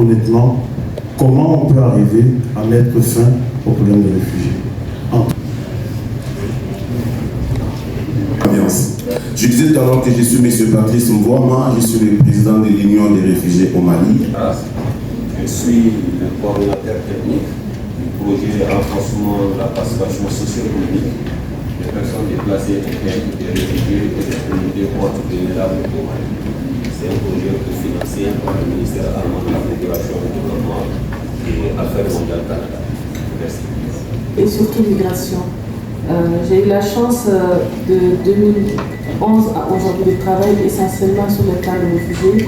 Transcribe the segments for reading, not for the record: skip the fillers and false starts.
honnêtement comment on peut arriver à mettre fin au problème des réfugiés. Je disais tout à l'heure que je suis M. Patrice Mvouama, je suis le président de l'Union des réfugiés au Mali. Je suis le coordinateur technique du projet renforcement de la participation socio-économique des personnes déplacées internes, des réfugiés et des communautés fortes vulnérables au Mali. C'est un projet financé par le ministère allemand de la Fédération du développement et Affaires mondiales Canada. Merci. Et surtout migration. J'ai eu la chance de 2011 à aujourd'hui de travailler essentiellement sur le cas de réfugiés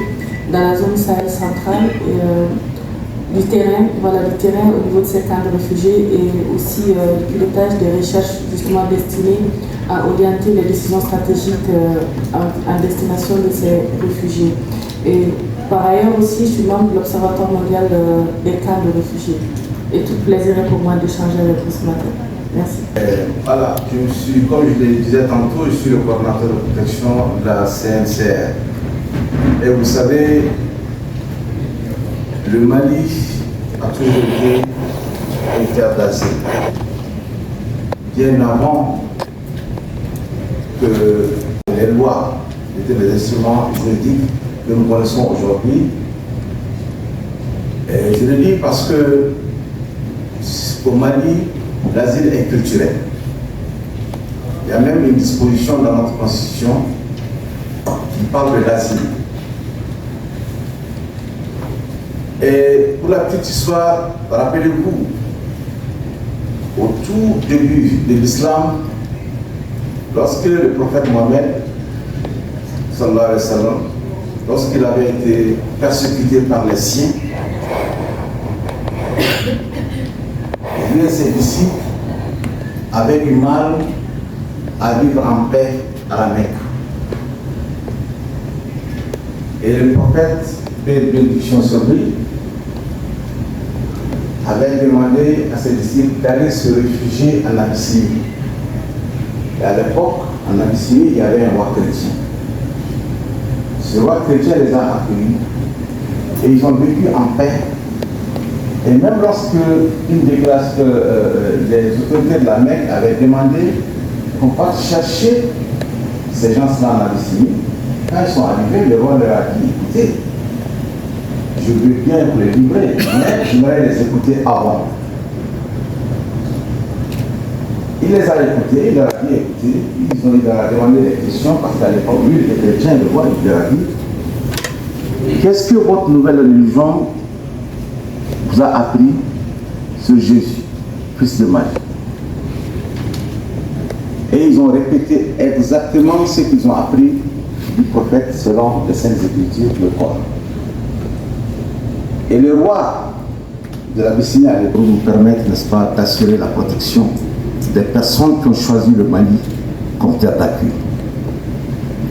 dans la zone Sahel centrale et du terrain au niveau de ces camps de réfugiés et aussi le pilotage des recherches justement destinées à orienter les décisions stratégiques en destination de ces réfugiés. Et par ailleurs aussi, je suis membre de l'Observatoire mondial des camps de réfugiés. Et tout plaisir est pour moi d'échanger avec vous ce matin. Merci. Voilà, comme je le disais tantôt, je suis le coordinateur de protection de la CNCR. Et vous savez, le Mali a toujours été une terre d'asile. Bien avant que les lois étaient les instruments juridiques que nous connaissons aujourd'hui. Et je le dis parce que au Mali, l'asile est culturel. Il y a même une disposition dans notre constitution qui parle de l'asile. Et pour la petite histoire, rappelez-vous, au tout début de l'islam, lorsque le prophète Mohammed, sallallahu alayhi wa sallam, lorsqu'il avait été persécuté par les siens, lui et ses disciples avaient du mal à vivre en paix à la Mecque. Et le prophète, paix et bénédiction sur lui, avait demandé à ses disciples d'aller se réfugier en Abyssinie. Et à l'époque, en Abyssinie, il y avait un roi chrétien. Ce roi chrétien les a accueillis et ils ont vécu en paix. Et même lorsque les autorités de la Mecque avaient demandé qu'on passe chercher ces gens-là en Abyssinie, quand ils sont arrivés, le roi leur a dit, écoutez, je veux bien vous les livrer, mais j'aimerais les écouter avant. Il les a écoutés, il leur a dit, écoutez, il leur a demandé des questions, parce qu'à l'époque, lui, il était chrétien, le roi, il leur a dit, qu'est-ce que votre nouvelle religion vous a appris sur Jésus, fils de Marie? Et ils ont répété exactement ce qu'ils ont appris du prophète selon les Saintes Écritures, le Coran. Et le roi de l'Abyssinie allait nous permettre, n'est-ce pas, d'assurer la protection des personnes qui ont choisi le Mali comme terre d'accueil.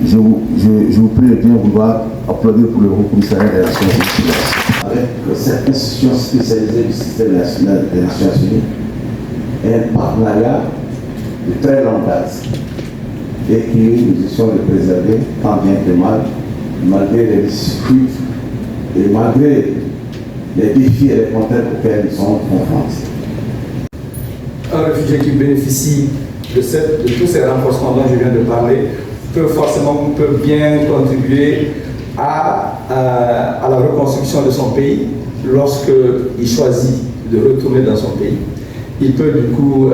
Je vous prie de bien vouloir applaudir pour le Haut Commissariat des Nations Unies. Avec cette institution spécialisée du système national des Nations Unies et un partenariat de très longue date et qui nous essayons de préserver tant bien que mal, malgré les difficultés et malgré les défis et les contraintes auxquels nous sommes confrontés. Un réfugié qui bénéficie de tous ces renforcements dont je viens de parler peut bien contribuer à la reconstruction de son pays lorsqu'il choisit de retourner dans son pays. Il peut du coup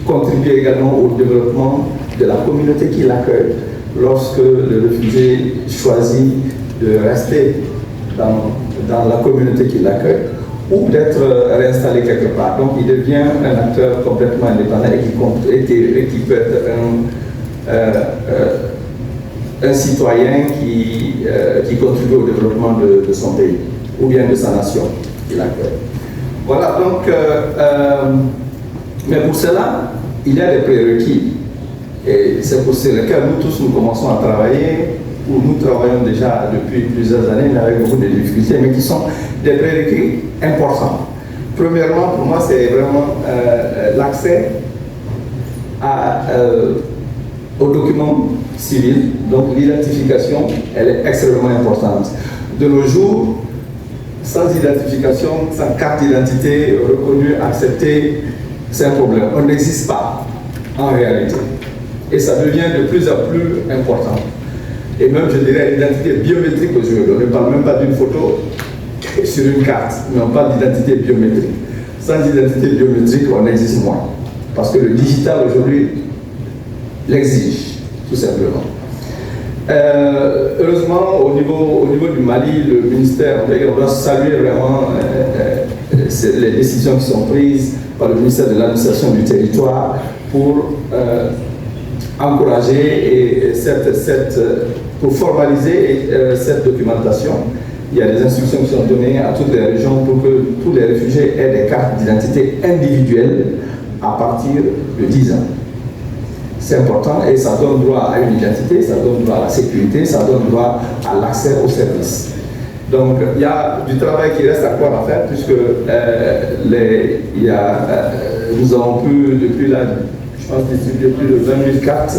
contribuer également au développement de la communauté qui l'accueille lorsque le réfugié choisit de rester dans la communauté qui l'accueille ou d'être réinstallé quelque part. Donc il devient un acteur complètement indépendant et qui peut être un citoyen qui contribue au développement de son pays ou bien de sa nation qu'il accueille. Voilà, donc, mais pour cela, il y a des prérequis. Et c'est pour cela que nous commençons à travailler, ou nous travaillons déjà depuis plusieurs années, mais avec beaucoup de difficultés, mais qui sont des prérequis importants. Premièrement, pour moi, c'est vraiment l'accès aux documents civils. Donc l'identification, elle est extrêmement importante. De nos jours, sans identification, sans carte d'identité reconnue, acceptée, c'est un problème. On n'existe pas en réalité. Et ça devient de plus en plus important. Et même, je dirais, l'identité biométrique aujourd'hui. On ne parle même pas d'une photo sur une carte, mais on parle d'identité biométrique. Sans identité biométrique, on existe moins. Parce que le digital aujourd'hui l'exige, tout simplement. Heureusement, au niveau du Mali, le ministère, on doit saluer vraiment les décisions qui sont prises par le ministère de l'administration du territoire pour encourager et pour formaliser cette documentation. Il y a des instructions qui sont données à toutes les régions pour que tous les réfugiés aient des cartes d'identité individuelles à partir de 10 ans. C'est important et ça donne droit à une identité, ça donne droit à la sécurité, ça donne droit à l'accès aux services. Donc il y a du travail qui reste encore à faire puisque nous avons pu, depuis là, je pense, distribuer plus de 20 000 cartes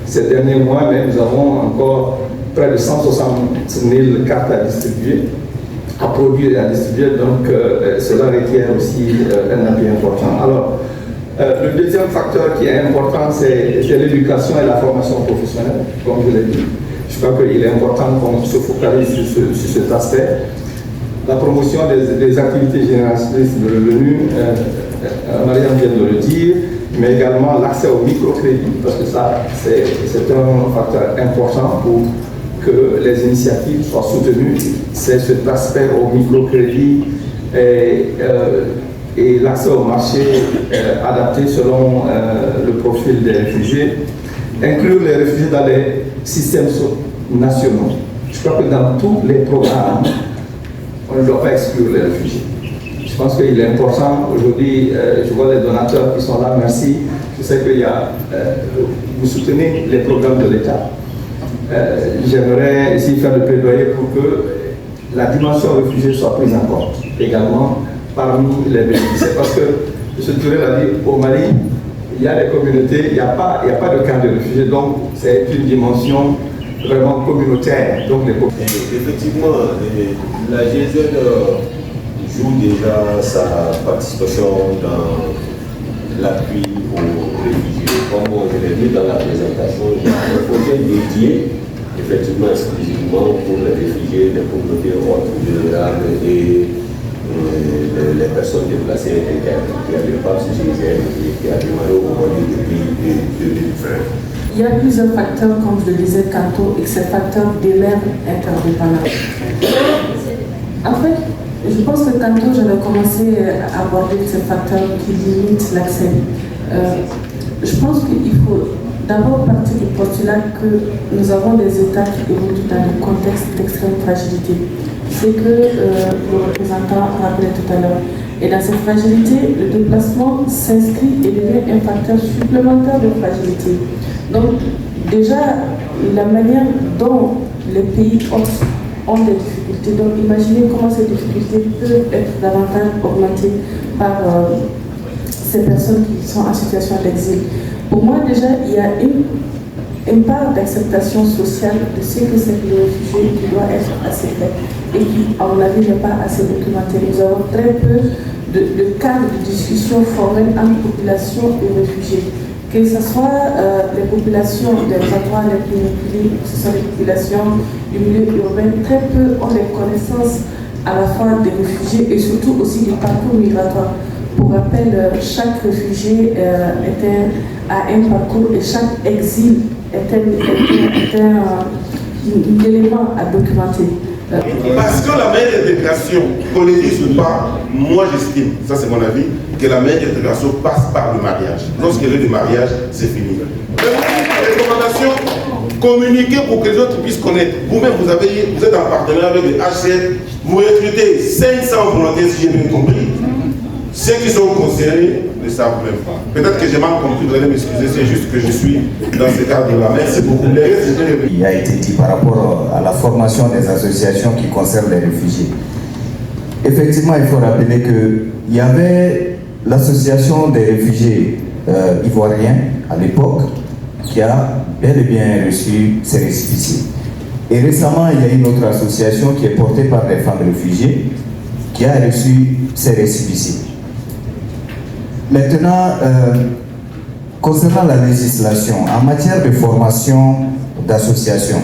ces derniers mois, mais nous avons encore près de 160 000 cartes à distribuer, à produire et à distribuer, donc cela requiert aussi un appui important. Alors, le deuxième facteur qui est important, c'est l'éducation et la formation professionnelle, comme je l'ai dit. Je crois qu'il est important qu'on se focalise sur cet aspect. La promotion des activités génératrices de revenus, Marianne vient de le dire, mais également l'accès au microcrédit, parce que ça, c'est un facteur important pour que les initiatives soient soutenues. C'est cet aspect au microcrédit et l'accès au marché adapté selon le profil des réfugiés. Inclure les réfugiés dans les systèmes nationaux. Je crois que dans tous les programmes, on ne doit pas exclure les réfugiés. Je pense qu'il est important, aujourd'hui, je vois les donateurs qui sont là, merci. Je sais que vous soutenez les programmes de l'État. J'aimerais ici faire le plaidoyer pour que la dimension réfugiée soit prise en compte également parmi les bénéficiaires. Parce que, M. Touré l'a dit, au Mali, il y a des communautés, il n'y a pas de camp de réfugiés, donc c'est une dimension vraiment communautaire. Donc effectivement, la GIZ joue déjà sa participation dans l'appui aux réfugiés. Comme je l'ai dit dans la présentation, il y a un projet dédié effectivement exclusivement pour les réfugiés des communautés autres vulnérables et les personnes déplacées internes qui a le PAPS GIZ qui a démarré au Mali depuis 2020. Il y a plusieurs facteurs, comme je le disais tantôt, et ces facteurs demeurent interdépendants. En fait, je pense que tantôt j'avais commencé à aborder ces facteurs qui limitent l'accès. Je pense qu'il faut d'abord partir du postulat que nous avons des États qui évoluent dans un contexte d'extrême fragilité. C'est que le représentant rappelait tout à l'heure. Et dans cette fragilité, le déplacement s'inscrit et devient un facteur supplémentaire de fragilité. Donc, déjà, la manière dont les pays ont des difficultés, donc imaginez comment ces difficultés peuvent être davantage augmentées par ces personnes qui sont en situation d'exil. Pour moi, déjà, il y a une part d'acceptation sociale de ce que c'est que le réfugié qui doit être assez fait et qui, à mon avis, n'est pas assez documenté. Nous avons très peu de cadres de discussion formels entre population et réfugiés. Que ce soit les populations des endroits les plus reculés, que ce soit les populations du milieu urbain, très peu ont des connaissances à la fois des réfugiés et surtout aussi du parcours migratoire. Pour rappel, chaque réfugié a un parcours et chaque exil est un élément à documenter. Parce que la meilleure intégration, qu'on le dise ou pas, moi j'estime, ça c'est mon avis, que la meilleure intégration passe par le mariage. Lorsqu'il y a le mariage, c'est fini. Recommandation, communiquer pour que les autres puissent connaître. Vous-même, vous êtes en partenariat avec les HCR, vous recrutez 500 volontaires, si j'ai bien compris. Ceux qui sont concernés ne savent même pas. Peut-être que j'ai mal compris, vous allez m'excuser, c'est juste que je suis dans ce cadre-là. Merci beaucoup. Il a été dit par rapport à la formation des associations qui concernent les réfugiés. Effectivement, il faut rappeler qu'il y avait l'association des réfugiés ivoiriens à l'époque qui a bel et bien reçu ces récépissés. Et récemment, il y a une autre association qui est portée par les femmes réfugiées qui a reçu ces récépissés. Maintenant, concernant la législation, en matière de formation d'association,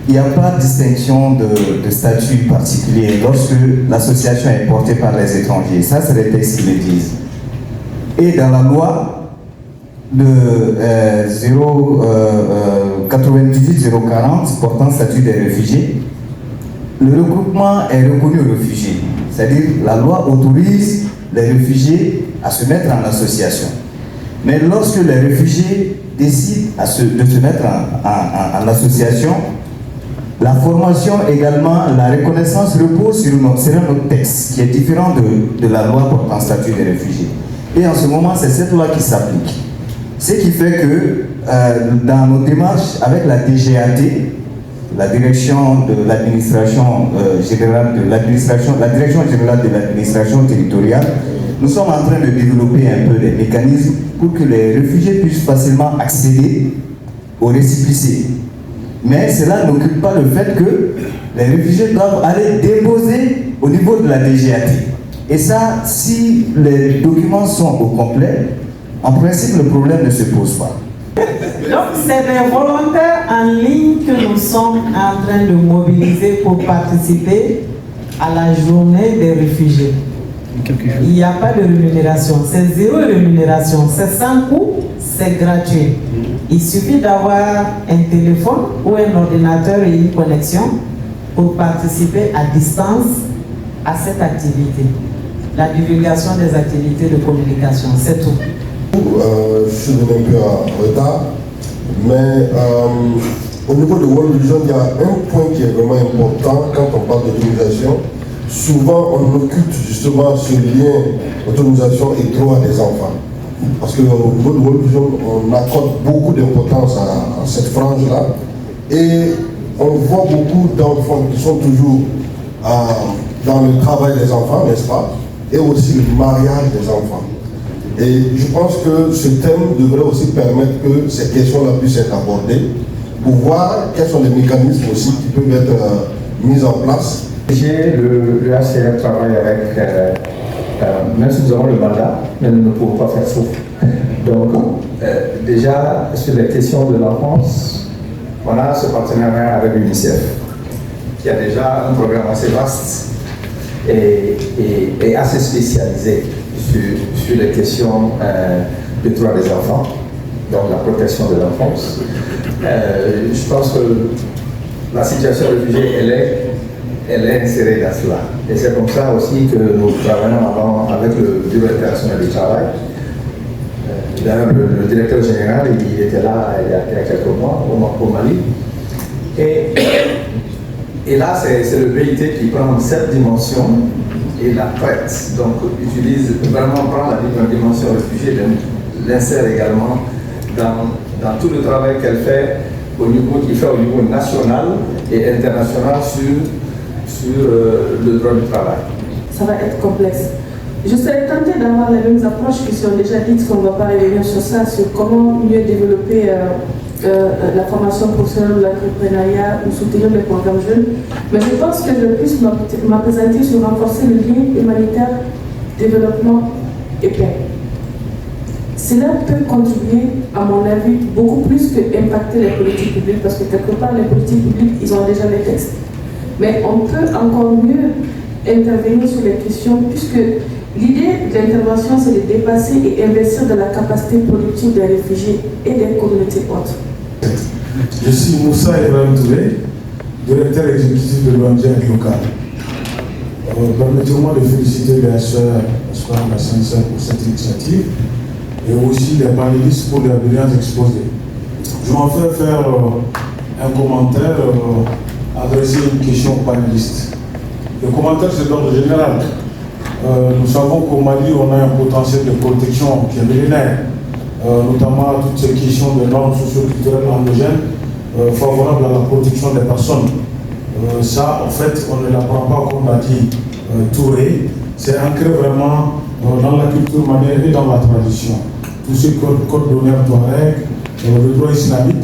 il n'y a pas de distinction de statut particulier lorsque l'association est portée par les étrangers. Ça, c'est les textes qui le disent. Et dans la loi de 98-040 portant statut des réfugiés, le regroupement est reconnu aux réfugiés. C'est-à-dire la loi autorise les réfugiés à se mettre en association. Mais lorsque les réfugiés décident de se mettre en association, la formation également, la reconnaissance repose sur un autre texte qui est différent de la loi portant statut des réfugiés. Et en ce moment, c'est cette loi qui s'applique. Ce qui fait que dans nos démarches avec la DGAT, la direction de l'administration générale de l'administration, la direction générale de l'administration territoriale, nous sommes en train de développer un peu des mécanismes pour que les réfugiés puissent facilement accéder aux récépissés. Mais cela n'occupe pas le fait que les réfugiés doivent aller déposer au niveau de la DGAT. Et ça, si les documents sont au complet, en principe, le problème ne se pose pas. Donc, c'est des volontaires en ligne que nous sommes en train de mobiliser pour participer à la journée des réfugiés. Il n'y a pas de rémunération, c'est zéro rémunération, c'est sans coût, c'est gratuit. Il suffit d'avoir un téléphone ou un ordinateur et une connexion pour participer à distance à cette activité. La divulgation des activités de communication, c'est tout. Je suis venu un peu en retard, mais au niveau de World Vision, il y a un point qui est vraiment important quand on parle d'autonomisation. Souvent, on occulte justement ce lien autonomisation et droit des enfants. Parce qu'au niveau de World Vision, on accorde beaucoup d'importance à cette frange-là. Et on voit beaucoup d'enfants qui sont toujours dans le travail des enfants, n'est-ce pas? Et aussi le mariage des enfants. Et je pense que ce thème devrait aussi permettre que ces questions-là puissent être abordées pour voir quels sont les mécanismes aussi qui peuvent être mis en place. Le HCR travaille avec, même si nous avons le mandat, mais nous ne pouvons pas faire ça. Donc, déjà, sur les questions de l'enfance, on a ce partenariat avec l'UNICEF, qui a déjà un programme assez vaste et assez spécialisé sur les questions de droits des enfants, donc la protection de l'enfance. Je pense que la situation réfugiée, elle est insérée dans cela. Et c'est comme ça aussi que nous travaillons avec le Bureau international du travail. D'ailleurs, le directeur général, il était là il y a quelques mois au Mali. Et là, c'est le BIT qui prend cette dimension et la traite. Donc, utilise vraiment, prend la dimension réfugiée, l'insère également dans tout le travail qu'elle fait au niveau national et international sur le droit du travail. Ça va être complexe. Je serais tentée d'avoir les mêmes approches qui sont déjà dites, qu'on ne va pas revenir sur ça, sur comment mieux développer la formation professionnelle de l'entrepreneuriat ou soutenir les programmes jeunes. Mais je pense que je vais plus m'appesantir sur renforcer le lien humanitaire, développement et paix. Cela peut contribuer, à mon avis, beaucoup plus que impacter les politiques publiques, parce que quelque part, les politiques publiques, ils ont déjà les textes. Mais on peut encore mieux intervenir sur les questions, puisque l'idée de l'intervention, c'est de dépasser et investir dans la capacité productive des réfugiés et des communautés autres. Je suis Moussa Ibrahim Touré, directeur exécutif de l'ONG local. Permettez-moi de féliciter bien sûr la CNCR pour cette initiative et aussi les panélistes pour leurs brillants exposés. Je m'en fais faire un commentaire, adresser une question aux panélistes. Le commentaire, c'est d'ordre général. Nous savons qu'au Mali, on a un potentiel de protection qui est millénaire, notamment toutes ces questions de normes socio-culturelles endogènes favorables à la protection des personnes. Ça, en fait, on ne l'apprend pas comme l'a dit Touré. C'est ancré vraiment dans la culture malienne et dans la tradition. Tous ces codes d'honneur touareg, le droit islamique,